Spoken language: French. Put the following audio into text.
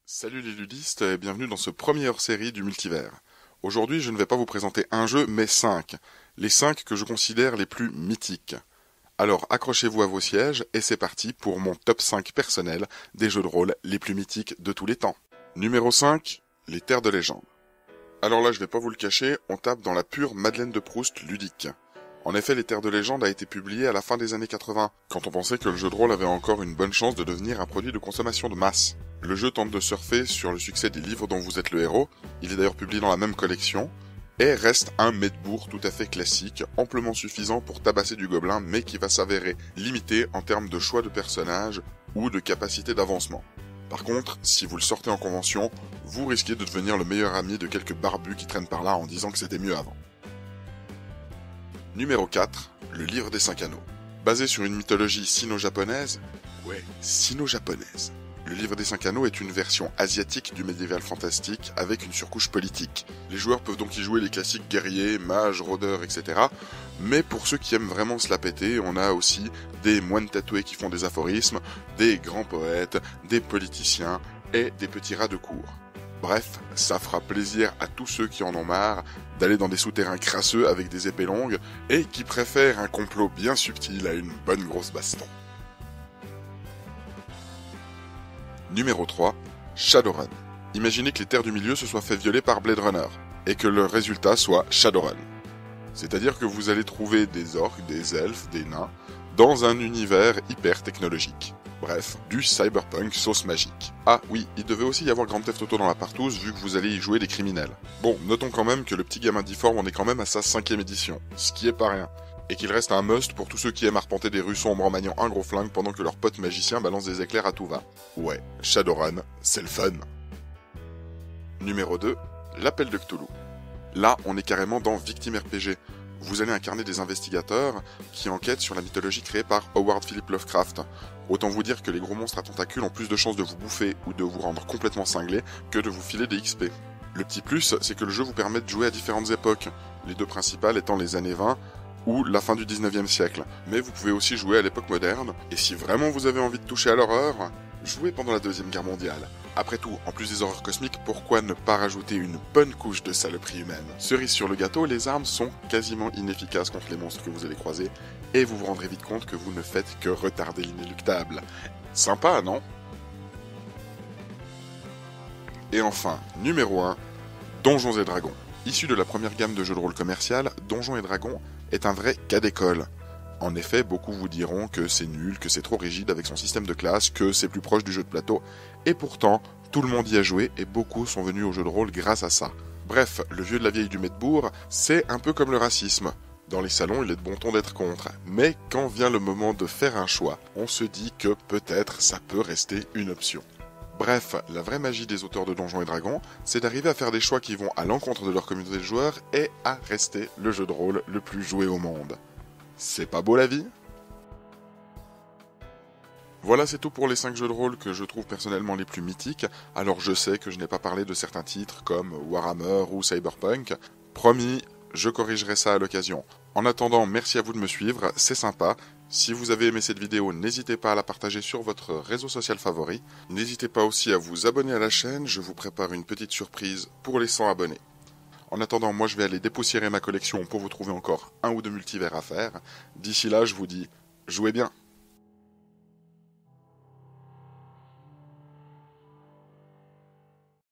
Salut les ludistes et bienvenue dans ce premier hors-série du multivers. Aujourd'hui, je ne vais pas vous présenter un jeu, mais 5. Les 5 que je considère les plus mythiques. Alors accrochez-vous à vos sièges et c'est parti pour mon top 5 personnel des jeux de rôle les plus mythiques de tous les temps. Numéro 5, les Terres de légende. Alors là, je vais pas vous le cacher, on tape dans la pure Madeleine de Proust ludique. En effet, les Terres de légende a été publié à la fin des années 80, quand on pensait que le jeu de rôle avait encore une bonne chance de devenir un produit de consommation de masse. Le jeu tente de surfer sur le succès des livres dont vous êtes le héros, il est d'ailleurs publié dans la même collection, et reste un mets-de-bourg tout à fait classique, amplement suffisant pour tabasser du gobelin, mais qui va s'avérer limité en termes de choix de personnages ou de capacité d'avancement. Par contre, si vous le sortez en convention, vous risquez de devenir le meilleur ami de quelques barbus qui traînent par là en disant que c'était mieux avant. Numéro 4, le livre des 5 anneaux. Basé sur une mythologie sino-japonaise, sino-japonaise. Le livre des 5 anneaux est une version asiatique du médiéval fantastique avec une surcouche politique. Les joueurs peuvent donc y jouer les classiques guerriers, mages, rôdeurs, etc. Mais pour ceux qui aiment vraiment se la péter, on a aussi des moines tatoués qui font des aphorismes, des grands poètes, des politiciens et des petits rats de cour. Bref, ça fera plaisir à tous ceux qui en ont marre d'aller dans des souterrains crasseux avec des épées longues et qui préfèrent un complot bien subtil à une bonne grosse baston. Numéro 3, Shadowrun. Imaginez que les terres du milieu se soient fait violer par Blade Runner et que le résultat soit Shadowrun. C'est-à-dire que vous allez trouver des orques, des elfes, des nains dans un univers hyper technologique. Bref, du cyberpunk sauce magique. Ah oui, il devait aussi y avoir Grand Theft Auto dans la partouze vu que vous allez y jouer des criminels. Bon, notons quand même que le petit gamin difforme en est quand même à sa 5e édition, ce qui est pas rien. Et qu'il reste un must pour tous ceux qui aiment arpenter des rues sombres en maniant un gros flingue pendant que leur pote magicien balance des éclairs à tout va. Ouais, Shadowrun, c'est le fun. Numéro 2, l'appel de Cthulhu. Là, on est carrément dans Victime RPG. Vous allez incarner des investigateurs qui enquêtent sur la mythologie créée par Howard Philip Lovecraft. Autant vous dire que les gros monstres à tentacules ont plus de chances de vous bouffer ou de vous rendre complètement cinglé que de vous filer des XP. Le petit plus, c'est que le jeu vous permet de jouer à différentes époques, les deux principales étant les années 20 ou la fin du 19e siècle. Mais vous pouvez aussi jouer à l'époque moderne, et si vraiment vous avez envie de toucher à l'horreur, jouez pendant la Deuxième Guerre mondiale. Après tout, en plus des horreurs cosmiques, pourquoi ne pas rajouter une bonne couche de saloperie humaine? Cerise sur le gâteau, les armes sont quasiment inefficaces contre les monstres que vous allez croiser, et vous vous rendrez vite compte que vous ne faites que retarder l'inéluctable. Sympa, non? Et enfin, numéro 1, Donjons et Dragons. Issu de la première gamme de jeux de rôle commercial, Donjons et Dragons est un vrai cas d'école. En effet, beaucoup vous diront que c'est nul, que c'est trop rigide avec son système de classe, que c'est plus proche du jeu de plateau, et pourtant, tout le monde y a joué et beaucoup sont venus au jeu de rôle grâce à ça. Bref, le vieux de la vieille du Mette-Bourg, c'est un peu comme le racisme. Dans les salons, il est de bon ton d'être contre, mais quand vient le moment de faire un choix, on se dit que peut-être ça peut rester une option. Bref, la vraie magie des auteurs de Donjons et Dragons, c'est d'arriver à faire des choix qui vont à l'encontre de leur communauté de joueurs et à rester le jeu de rôle le plus joué au monde. C'est pas beau la vie? Voilà, c'est tout pour les 5 jeux de rôle que je trouve personnellement les plus mythiques. Alors je sais que je n'ai pas parlé de certains titres comme Warhammer ou Cyberpunk. Promis, je corrigerai ça à l'occasion. En attendant, merci à vous de me suivre, c'est sympa. Si vous avez aimé cette vidéo, n'hésitez pas à la partager sur votre réseau social favori. N'hésitez pas aussi à vous abonner à la chaîne, je vous prépare une petite surprise pour les 100 abonnés. En attendant, moi je vais aller dépoussiérer ma collection pour vous trouver encore un ou deux multivers à faire. D'ici là, je vous dis, jouez bien!